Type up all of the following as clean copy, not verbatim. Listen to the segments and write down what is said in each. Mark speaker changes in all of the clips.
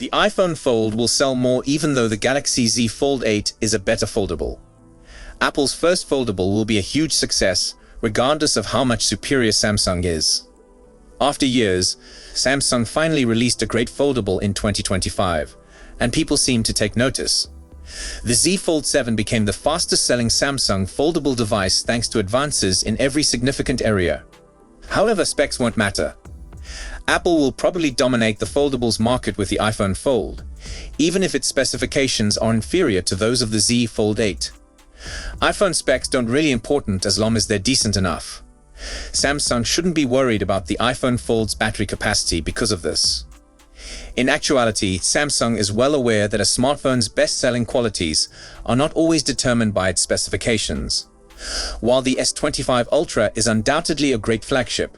Speaker 1: The iPhone Fold will sell more even though the Galaxy Z Fold 8 is a better foldable. Apple's first foldable will be a huge success, regardless of how much superior Samsung is. After years, Samsung finally released a great foldable in 2025, and people seem to take notice. The Z Fold 7 became the fastest-selling Samsung foldable device thanks to advances in every significant area. However, specs won't matter. Apple will probably dominate the foldables market with the iPhone Fold, even if its specifications are inferior to those of the Z Fold 8. iPhone specs don't really important as long as they're decent enough. Samsung shouldn't be worried about the iPhone Fold's battery capacity because of this. In actuality, Samsung is well aware that a smartphone's best-selling qualities are not always determined by its specifications. While the S25 Ultra is undoubtedly a great flagship,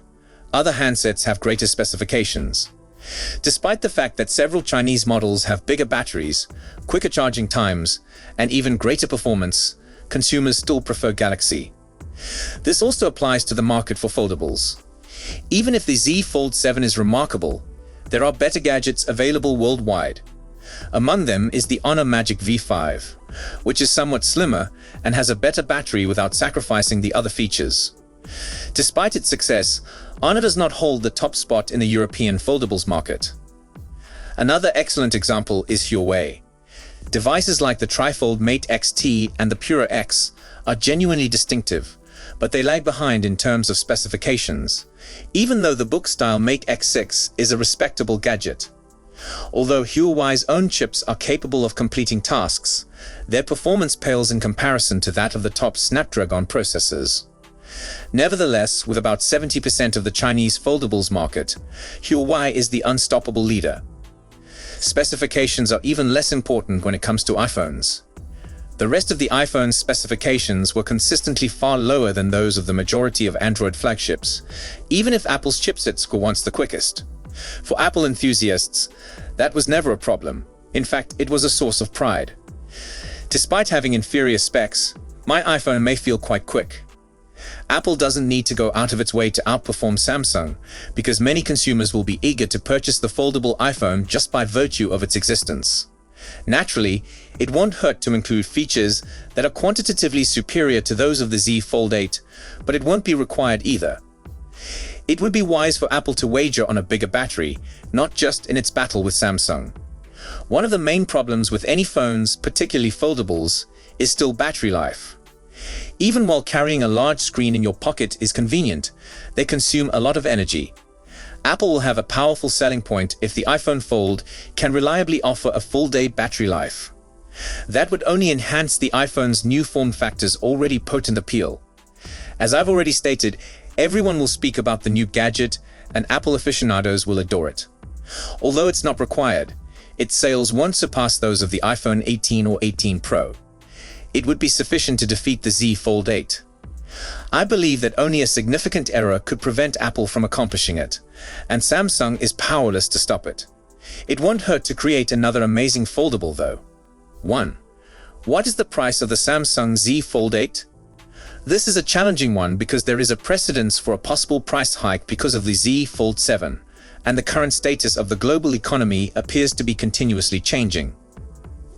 Speaker 1: other handsets have greater specifications. Despite the fact that several Chinese models have bigger batteries, quicker charging times, and even greater performance, consumers still prefer Galaxy. This also applies to the market for foldables. Even if the Z Fold 7 is remarkable, there are better gadgets available worldwide. Among them is the Honor Magic V5, which is somewhat slimmer and has a better battery without sacrificing the other features. Despite its success, Honor does not hold the top spot in the European foldables market. Another excellent example is Huawei. Devices like the Trifold Mate XT and the Pura X are genuinely distinctive, but they lag behind in terms of specifications, even though the book-style Mate X6 is a respectable gadget. Although Huawei's own chips are capable of completing tasks, their performance pales in comparison to that of the top Snapdragon processors. Nevertheless, with about 70% of the Chinese foldables market, Huawei is the unstoppable leader. Specifications are even less important when it comes to iPhones. The rest of the iPhone's specifications were consistently far lower than those of the majority of Android flagships, even if Apple's chipsets were once the quickest. For Apple enthusiasts, that was never a problem. In fact, it was a source of pride. Despite having inferior specs, my iPhone may feel quite quick. Apple doesn't need to go out of its way to outperform Samsung, because many consumers will be eager to purchase the foldable iPhone just by virtue of its existence. Naturally, it won't hurt to include features that are quantitatively superior to those of the Z Fold 8, but it won't be required either. It would be wise for Apple to wager on a bigger battery, not just in its battle with Samsung. One of the main problems with any phones, particularly foldables, is still battery life. Even while carrying a large screen in your pocket is convenient, they consume a lot of energy. Apple will have a powerful selling point if the iPhone Fold can reliably offer a full-day battery life. That would only enhance the iPhone's new form factor's already potent appeal. As I've already stated, everyone will speak about the new gadget, and Apple aficionados will adore it. Although it's not required, its sales won't surpass those of the iPhone 18 or 18 Pro. It would be sufficient to defeat the Z Fold 8. I believe that only a significant error could prevent Apple from accomplishing it, and Samsung is powerless to stop it. It won't hurt to create another amazing foldable though. 1. What is the price of the Samsung Z Fold 8? This is a challenging one because there is a precedence for a possible price hike because of the Z Fold 7, and the current status of the global economy appears to be continuously changing.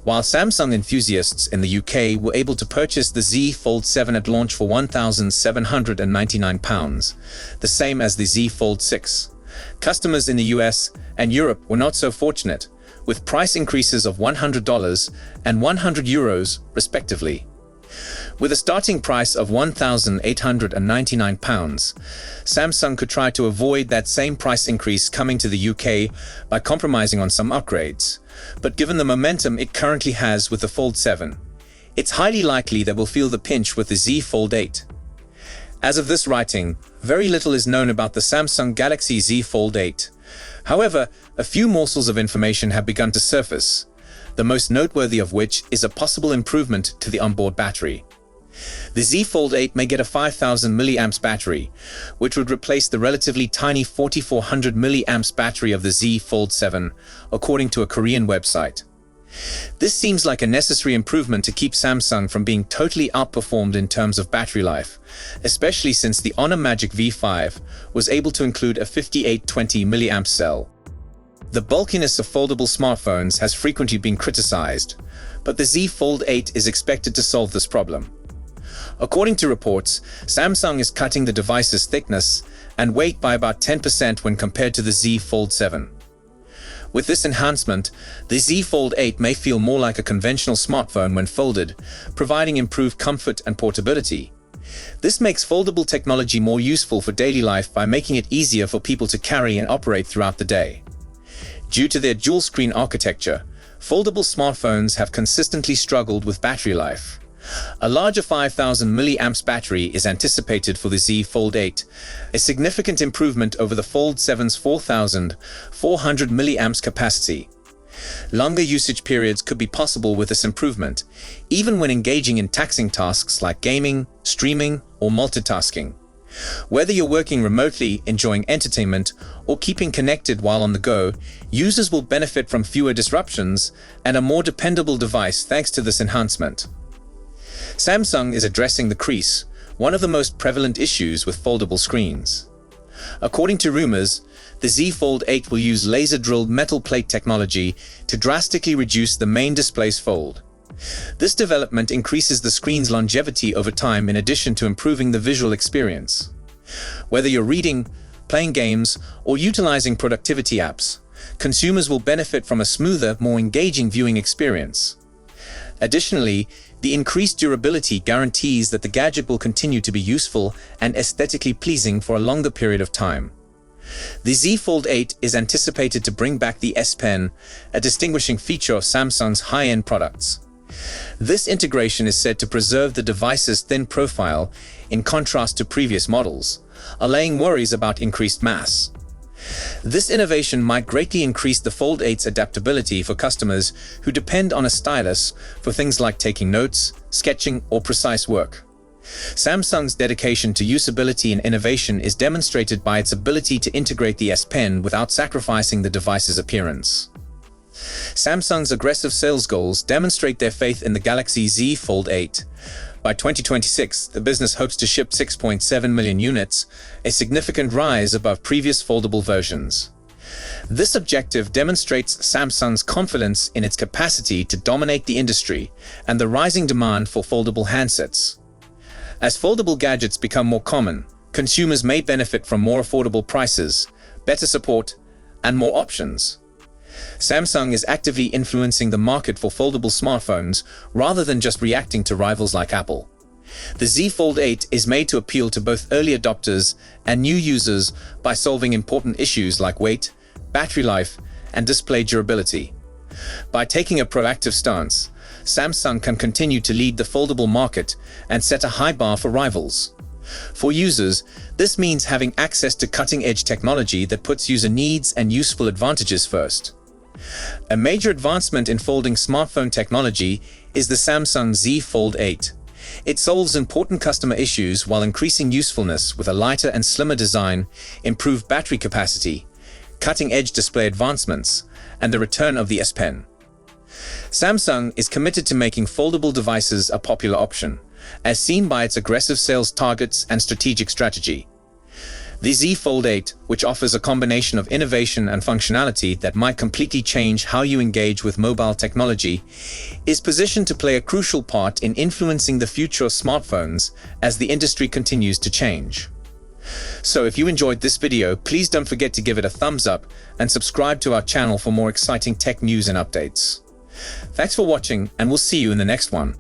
Speaker 1: While Samsung enthusiasts in the UK were able to purchase the Z Fold 7 at launch for £1,799, the same as the Z Fold 6, customers in the US and Europe were not so fortunate, with price increases of $100 and €100 respectively. With a starting price of £1,899, Samsung could try to avoid that same price increase coming to the UK by compromising on some upgrades. But given the momentum it currently has with the Fold 7, it's highly likely that we'll feel the pinch with the Z Fold 8. As of this writing, very little is known about the Samsung Galaxy Z Fold 8. However, a few morsels of information have begun to surface, the most noteworthy of which is a possible improvement to the onboard battery. The Z Fold 8 may get a 5000 mAh battery, which would replace the relatively tiny 4400 mAh battery of the Z Fold 7, according to a Korean website. This seems like a necessary improvement to keep Samsung from being totally outperformed in terms of battery life, especially since the Honor Magic V5 was able to include a 5820 mAh cell. The bulkiness of foldable smartphones has frequently been criticized, but the Z Fold 8 is expected to solve this problem. According to reports, Samsung is cutting the device's thickness and weight by about 10% when compared to the Z Fold 7. With this enhancement, the Z Fold 8 may feel more like a conventional smartphone when folded, providing improved comfort and portability. This makes foldable technology more useful for daily life by making it easier for people to carry and operate throughout the day. Due to their dual-screen architecture, foldable smartphones have consistently struggled with battery life. A larger 5,000 mAh battery is anticipated for the Z Fold 8, a significant improvement over the Fold 7's 4,400 mAh capacity. Longer usage periods could be possible with this improvement, even when engaging in taxing tasks like gaming, streaming, or multitasking. Whether you're working remotely, enjoying entertainment, or keeping connected while on the go, users will benefit from fewer disruptions and a more dependable device thanks to this enhancement. Samsung is addressing the crease, one of the most prevalent issues with foldable screens. According to rumors, the Z Fold 8 will use laser-drilled metal plate technology to drastically reduce the main display's fold. This development increases the screen's longevity over time in addition to improving the visual experience. Whether you're reading, playing games, or utilizing productivity apps, consumers will benefit from a smoother, more engaging viewing experience. Additionally, the increased durability guarantees that the gadget will continue to be useful and aesthetically pleasing for a longer period of time. The Z Fold 8 is anticipated to bring back the S Pen, a distinguishing feature of Samsung's high-end products. This integration is said to preserve the device's thin profile in contrast to previous models, allaying worries about increased mass. This innovation might greatly increase the Fold 8's adaptability for customers who depend on a stylus for things like taking notes, sketching, or precise work. Samsung's dedication to usability and innovation is demonstrated by its ability to integrate the S Pen without sacrificing the device's appearance. Samsung's aggressive sales goals demonstrate their faith in the Galaxy Z Fold 8. By 2026, the business hopes to ship 6.7 million units, a significant rise above previous foldable versions. This objective demonstrates Samsung's confidence in its capacity to dominate the industry and the rising demand for foldable handsets. As foldable gadgets become more common, consumers may benefit from more affordable prices, better support, and more options. Samsung is actively influencing the market for foldable smartphones rather than just reacting to rivals like Apple. The Z Fold 8 is made to appeal to both early adopters and new users by solving important issues like weight, battery life, and display durability. By taking a proactive stance, Samsung can continue to lead the foldable market and set a high bar for rivals. For users, this means having access to cutting-edge technology that puts user needs and useful advantages first. A major advancement in folding smartphone technology is the Samsung Z Fold 8. It solves important customer issues while increasing usefulness with a lighter and slimmer design, improved battery capacity, cutting-edge display advancements, and the return of the S Pen. Samsung is committed to making foldable devices a popular option, as seen by its aggressive sales targets and strategic strategy. The Z Fold 8, which offers a combination of innovation and functionality that might completely change how you engage with mobile technology, is positioned to play a crucial part in influencing the future of smartphones as the industry continues to change. So if you enjoyed this video, please don't forget to give it a thumbs up and subscribe to our channel for more exciting tech news and updates. Thanks for watching, and we'll see you in the next one.